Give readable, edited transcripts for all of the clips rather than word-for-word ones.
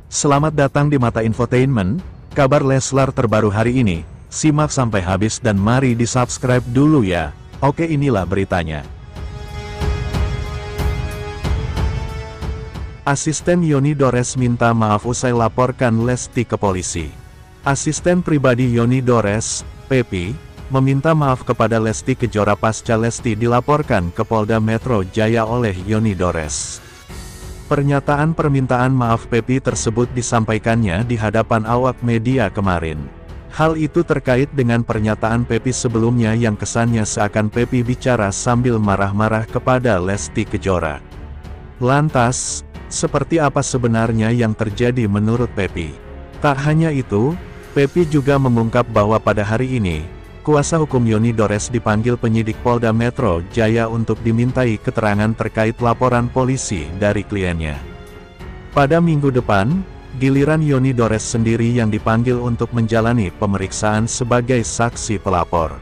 Selamat datang di Mata Infotainment, kabar Leslar terbaru hari ini. Simak sampai habis dan mari di-subscribe dulu ya. Oke, inilah beritanya. Asisten Yoni Dores minta maaf usai laporkan Lesti ke polisi. Asisten pribadi Yoni Dores, Pepi, meminta maaf kepada Lesti Kejora pasca Lesti dilaporkan ke Polda Metro Jaya oleh Yoni Dores. Pernyataan permintaan maaf Pepi tersebut disampaikannya di hadapan awak media kemarin. Hal itu terkait dengan pernyataan Pepi sebelumnya yang kesannya seakan Pepi bicara sambil marah-marah kepada Lesti Kejora. Lantas, seperti apa sebenarnya yang terjadi menurut Pepi? Tak hanya itu, Pepi juga mengungkap bahwa pada hari ini, kuasa hukum Yoni Dores dipanggil penyidik Polda Metro Jaya untuk dimintai keterangan terkait laporan polisi dari kliennya. Pada minggu depan, giliran Yoni Dores sendiri yang dipanggil untuk menjalani pemeriksaan sebagai saksi pelapor.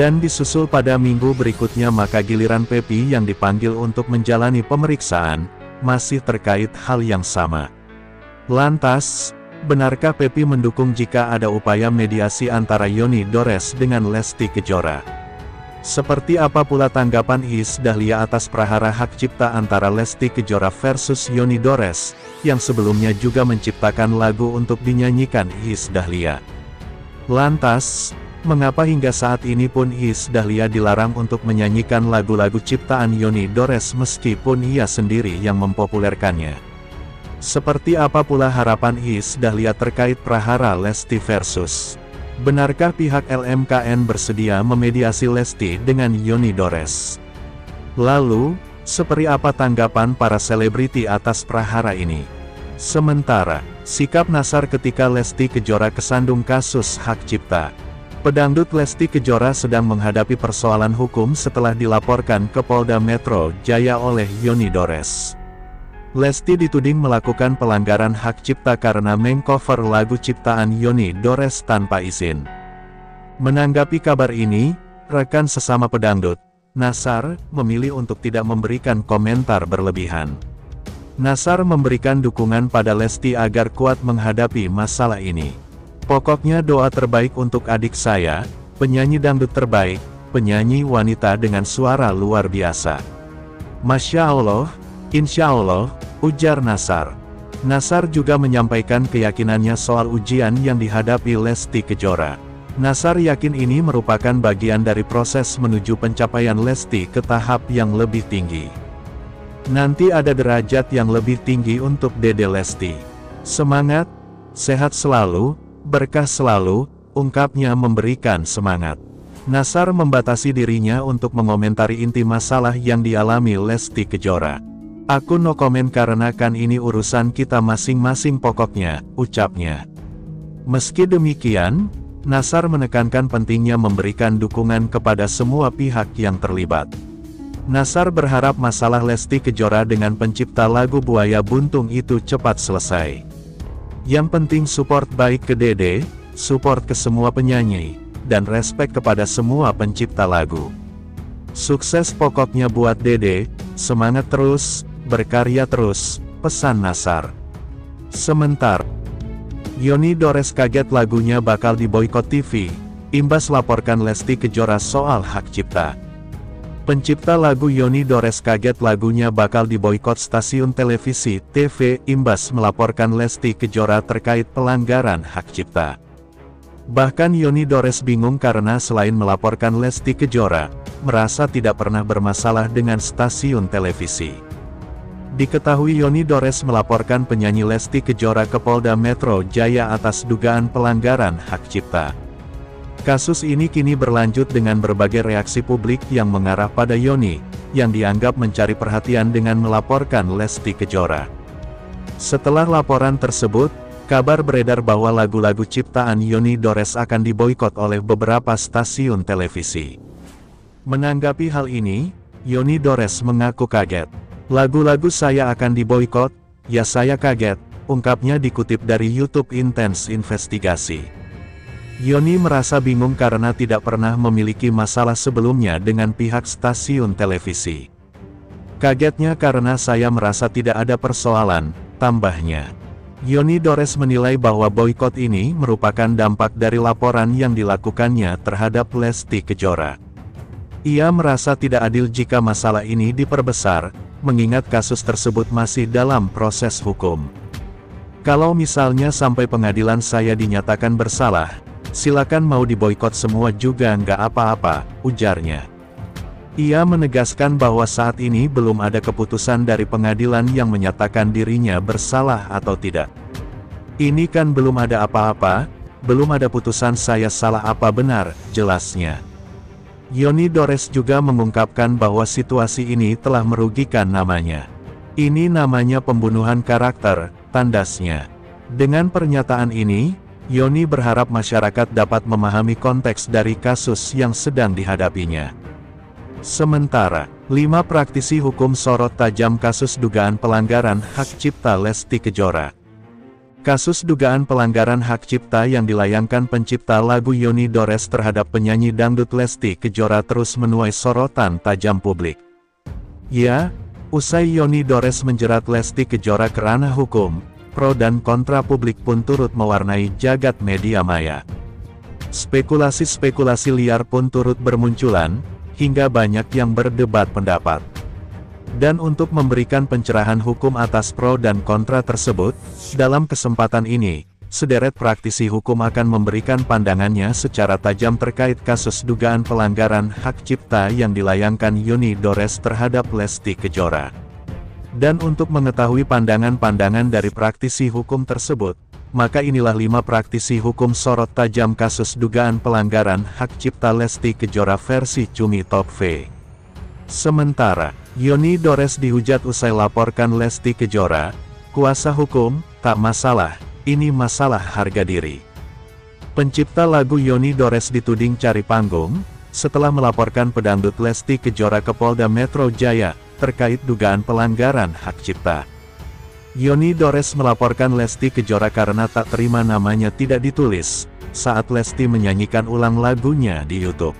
Dan disusul pada minggu berikutnya maka giliran Pepi yang dipanggil untuk menjalani pemeriksaan, masih terkait hal yang sama. Lantas, benarkah Pepi mendukung jika ada upaya mediasi antara Yoni Dores dengan Lesti Kejora? Seperti apa pula tanggapan Iis Dahlia atas prahara hak cipta antara Lesti Kejora versus Yoni Dores, yang sebelumnya juga menciptakan lagu untuk dinyanyikan Iis Dahlia? Lantas, mengapa hingga saat ini pun Iis Dahlia dilarang untuk menyanyikan lagu-lagu ciptaan Yoni Dores meskipun ia sendiri yang mempopulerkannya? Seperti apa pula harapan Iis Dahlia terkait prahara Lesti versus? Benarkah pihak LMKN bersedia memediasi Lesti dengan Yoni Dores? Lalu, seperti apa tanggapan para selebriti atas prahara ini? Sementara, sikap Nassar ketika Lesti Kejora kesandung kasus hak cipta. Pedangdut Lesti Kejora sedang menghadapi persoalan hukum setelah dilaporkan ke Polda Metro Jaya oleh Yoni Dores. Lesti dituding melakukan pelanggaran hak cipta karena mengcover lagu ciptaan Yoni Dores tanpa izin. Menanggapi kabar ini, rekan sesama pedangdut, Nassar, memilih untuk tidak memberikan komentar berlebihan. Nassar memberikan dukungan pada Lesti agar kuat menghadapi masalah ini. Pokoknya doa terbaik untuk adik saya, penyanyi dangdut terbaik, penyanyi wanita dengan suara luar biasa. Masya Allah, Insya Allah, ujar Nassar. Nassar juga menyampaikan keyakinannya soal ujian yang dihadapi Lesti Kejora. Nassar yakin ini merupakan bagian dari proses menuju pencapaian Lesti ke tahap yang lebih tinggi. Nanti ada derajat yang lebih tinggi untuk Dede Lesti. Semangat, sehat selalu, berkah selalu, ungkapnya memberikan semangat. Nassar membatasi dirinya untuk mengomentari inti masalah yang dialami Lesti Kejora. Aku no komen karena kan ini urusan kita masing-masing pokoknya, ucapnya. Meski demikian, Nassar menekankan pentingnya memberikan dukungan kepada semua pihak yang terlibat. Nassar berharap masalah Lesti Kejora dengan pencipta lagu Buaya Buntung itu cepat selesai. Yang penting support baik ke Dede, support ke semua penyanyi, dan respek kepada semua pencipta lagu. Sukses pokoknya buat Dede, semangat terus, berkarya terus, pesan Nassar. Sementara, Yoni Dores kaget lagunya bakal diboikot TV, imbas laporkan Lesti Kejora soal hak cipta. Pencipta lagu Yoni Dores kaget lagunya bakal diboikot stasiun televisi TV, imbas melaporkan Lesti Kejora terkait pelanggaran hak cipta. Bahkan Yoni Dores bingung karena selain melaporkan Lesti Kejora, merasa tidak pernah bermasalah dengan stasiun televisi. Diketahui Yoni Dores melaporkan penyanyi Lesti Kejora ke Polda Metro Jaya atas dugaan pelanggaran hak cipta. Kasus ini kini berlanjut dengan berbagai reaksi publik yang mengarah pada Yoni, yang dianggap mencari perhatian dengan melaporkan Lesti Kejora. Setelah laporan tersebut, kabar beredar bahwa lagu-lagu ciptaan Yoni Dores akan diboikot oleh beberapa stasiun televisi. Menanggapi hal ini, Yoni Dores mengaku kaget. Lagu-lagu saya akan diboikot, ya saya kaget, ungkapnya dikutip dari YouTube Intens Investigasi. Yoni merasa bingung karena tidak pernah memiliki masalah sebelumnya dengan pihak stasiun televisi. Kagetnya karena saya merasa tidak ada persoalan, tambahnya. Yoni Dores menilai bahwa boikot ini merupakan dampak dari laporan yang dilakukannya terhadap Lesti Kejora. Ia merasa tidak adil jika masalah ini diperbesar, mengingat kasus tersebut masih dalam proses hukum. Kalau misalnya sampai pengadilan saya dinyatakan bersalah, silakan mau diboikot semua juga nggak apa-apa, ujarnya. Ia menegaskan bahwa saat ini belum ada keputusan dari pengadilan yang menyatakan dirinya bersalah atau tidak. Ini kan belum ada apa-apa, belum ada putusan saya salah apa benar, jelasnya. Yoni Dores juga mengungkapkan bahwa situasi ini telah merugikan namanya. Ini namanya pembunuhan karakter, tandasnya. Dengan pernyataan ini, Yoni berharap masyarakat dapat memahami konteks dari kasus yang sedang dihadapinya. Sementara, 5 praktisi hukum sorot tajam kasus dugaan pelanggaran hak cipta Lesti Kejora. Kasus dugaan pelanggaran hak cipta yang dilayangkan pencipta lagu Yoni Dores terhadap penyanyi dangdut Lesti Kejora terus menuai sorotan tajam publik. Ya, usai Yoni Dores menjerat Lesti Kejora ke ranah hukum, pro dan kontra publik pun turut mewarnai jagat media maya. Spekulasi-spekulasi liar pun turut bermunculan, hingga banyak yang berdebat pendapat. Dan untuk memberikan pencerahan hukum atas pro dan kontra tersebut, dalam kesempatan ini, sederet praktisi hukum akan memberikan pandangannya secara tajam terkait kasus dugaan pelanggaran hak cipta yang dilayangkan Yoni Dores terhadap Lesti Kejora. Dan untuk mengetahui pandangan-pandangan dari praktisi hukum tersebut, maka inilah 5 praktisi hukum sorot tajam kasus dugaan pelanggaran hak cipta Lesti Kejora versi Cumi Top V. Sementara, Yoni Dores dihujat usai laporkan Lesti Kejora, kuasa hukum, tak masalah, ini masalah harga diri. Pencipta lagu Yoni Dores dituding cari panggung, setelah melaporkan pedangdut Lesti Kejora ke Polda Metro Jaya, terkait dugaan pelanggaran hak cipta. Yoni Dores melaporkan Lesti Kejora karena tak terima namanya tidak ditulis, saat Lesti menyanyikan ulang lagunya di YouTube.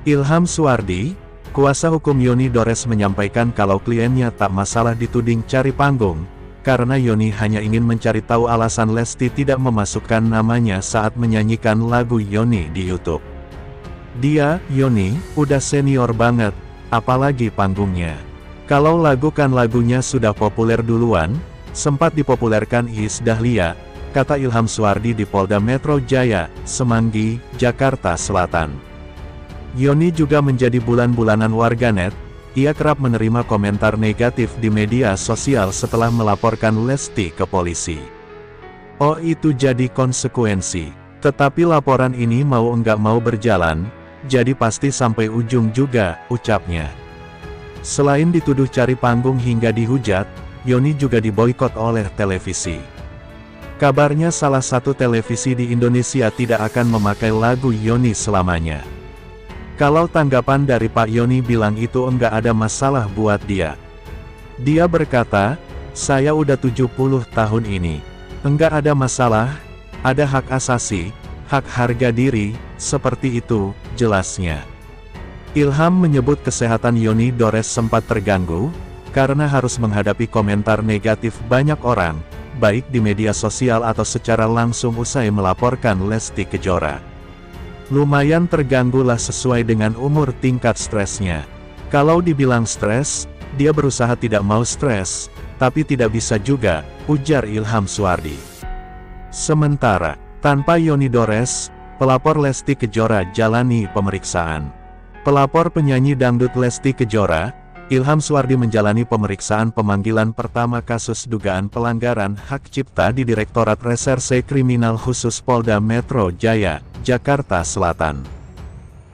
Ilham Suwardi, kuasa hukum Yoni Dores menyampaikan kalau kliennya tak masalah dituding cari panggung, karena Yoni hanya ingin mencari tahu alasan Lesti tidak memasukkan namanya saat menyanyikan lagu Yoni di YouTube. Dia, Yoni, udah senior banget, apalagi panggungnya. Kalau lagu kan lagunya sudah populer duluan, sempat dipopulerkan Iis Dahlia, kata Ilham Suwardi di Polda Metro Jaya, Semanggi, Jakarta Selatan. Yoni juga menjadi bulan-bulanan warganet, ia kerap menerima komentar negatif di media sosial setelah melaporkan Lesti ke polisi. Oh itu jadi konsekuensi, tetapi laporan ini mau enggak mau berjalan, jadi pasti sampai ujung juga, ucapnya. Selain dituduh cari panggung hingga dihujat, Yoni juga diboikot oleh televisi. Kabarnya salah satu televisi di Indonesia tidak akan memakai lagu Yoni selamanya. Kalau tanggapan dari Pak Yoni bilang itu enggak ada masalah buat dia. Dia berkata, saya udah 70 tahun ini. Enggak ada masalah, ada hak asasi, hak harga diri, seperti itu, jelasnya. Ilham menyebut kesehatan Yoni Dores sempat terganggu, karena harus menghadapi komentar negatif banyak orang, baik di media sosial atau secara langsung usai melaporkan Lesti Kejora. Lumayan terganggulah sesuai dengan umur tingkat stresnya. Kalau dibilang stres, dia berusaha tidak mau stres, tapi tidak bisa juga, ujar Ilham Suwardi. Sementara, tanpa Yoni Dores, pelapor Lesti Kejora jalani pemeriksaan. Pelapor penyanyi dangdut Lesti Kejora, Ilham Suwardi menjalani pemeriksaan pemanggilan pertama kasus dugaan pelanggaran hak cipta di Direktorat Reserse Kriminal Khusus Polda Metro Jaya, Jakarta Selatan.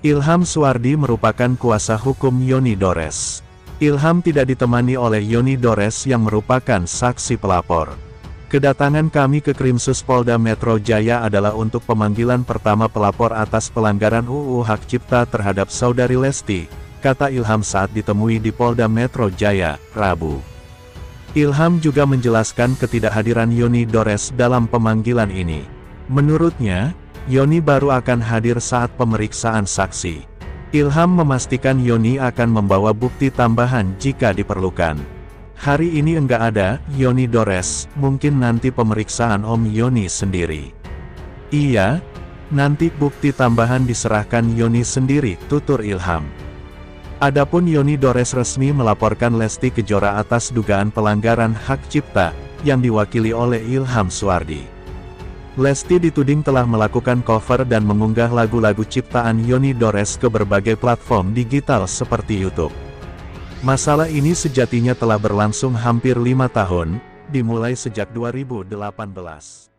Ilham Suwardi merupakan kuasa hukum Yoni Dores. Ilham tidak ditemani oleh Yoni Dores yang merupakan saksi pelapor. Kedatangan kami ke Krimsus Polda Metro Jaya adalah untuk pemanggilan pertama pelapor atas pelanggaran UU Hak Cipta terhadap saudari Lesti, kata Ilham saat ditemui di Polda Metro Jaya, Rabu. Ilham juga menjelaskan ketidakhadiran Yoni Dores dalam pemanggilan ini. Menurutnya, Yoni baru akan hadir saat pemeriksaan saksi. Ilham memastikan Yoni akan membawa bukti tambahan jika diperlukan. Hari ini enggak ada, Yoni Dores, mungkin nanti pemeriksaan Om Yoni sendiri. Iya, nanti bukti tambahan diserahkan Yoni sendiri, tutur Ilham. Adapun Yoni Dores resmi melaporkan Lesti Kejora atas dugaan pelanggaran hak cipta, yang diwakili oleh Ilham Suardi. Lesti dituding telah melakukan cover dan mengunggah lagu-lagu ciptaan Yoni Dores ke berbagai platform digital seperti YouTube. Masalah ini sejatinya telah berlangsung hampir 5 tahun, dimulai sejak 2018.